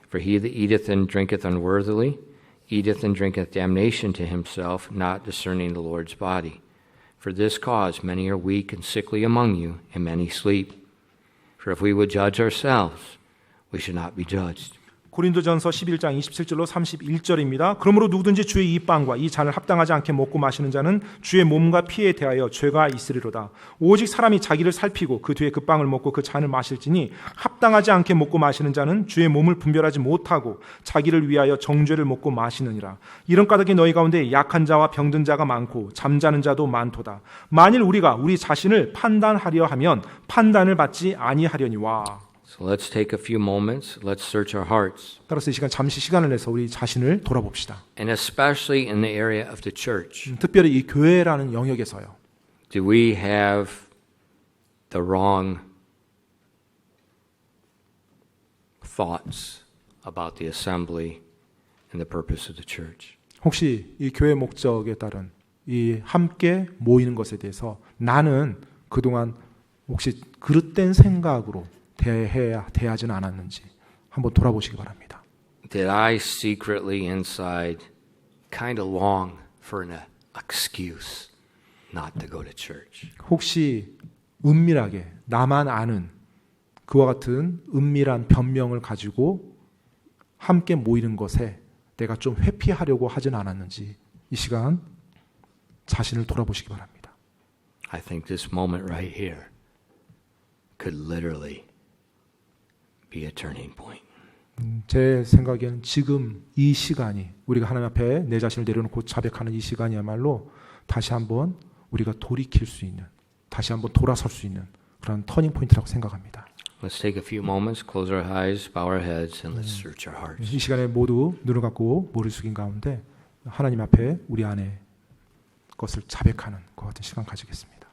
Speaker 1: For he that eateth and drinketh unworthily eateth and drinketh damnation to himself, not discerning the Lord's body. For this cause many are weak and sickly among you, and many sleep. For if we would judge ourselves, we should not be judged.
Speaker 2: 고린도전서 11장 27절로 31절입니다. 그러므로 누구든지 주의 이 빵과 이 잔을 합당하지 않게 먹고 마시는 자는 주의 몸과 피에 대하여 죄가 있으리로다. 오직 사람이 자기를 살피고 그 뒤에 그 빵을 먹고 그 잔을 마실지니 합당하지 않게 먹고 마시는 자는 주의 몸을 분별하지 못하고 자기를 위하여 정죄를 먹고 마시느니라. 이런 까닭에 너희 가운데 약한 자와 병든 자가 많고 잠자는 자도 많도다. 만일 우리가 우리 자신을 판단하려 하면 판단을 받지 아니하려니와.
Speaker 1: So let's take a few moments. Let's search our hearts.
Speaker 2: 따라서 이 시간 잠시 시간을 내서 우리 자신을 돌아봅시다.
Speaker 1: And especially in the area of the church.
Speaker 2: 특별히 이 교회라는 영역에서요.
Speaker 1: Do we have the wrong thoughts about the assembly and the purpose of the church?
Speaker 2: 혹시 이 교회 목적에 따른 이 함께 모이는 것에 대해서 나는 그동안 혹시 그릇된 생각으로 대하지는 않았는지 한번 돌아보시기 바랍니다.
Speaker 1: Did I secretly inside kind of long for an excuse not to go to church?
Speaker 2: 혹시 은밀하게 나만 아는 그와 같은 은밀한 변명을 가지고 함께 모이는 것에 내가 좀 회피하려고 하진 않았는지 이 시간 자신을 돌아보시기 바랍니다.
Speaker 1: I think this moment right here could literally be a turning point.
Speaker 2: 제 생각에는 지금 이 시간이 우리가 하나님 앞에 내 자신을 내려놓고 자백하는 이 시간이야말로 다시 한번 우리가 돌이킬 수 있는, 다시 한번 돌아설 수 있는 그런 터닝 포인트라고 생각합니다.
Speaker 1: Let's take a few moments, close our eyes, bow our heads, and let's search our hearts.
Speaker 2: 이 시간에 모두 눈을 감고 머리를 숙인 가운데 하나님 앞에 우리 안에 것을 자백하는 것 같은 시간 가지겠습니다.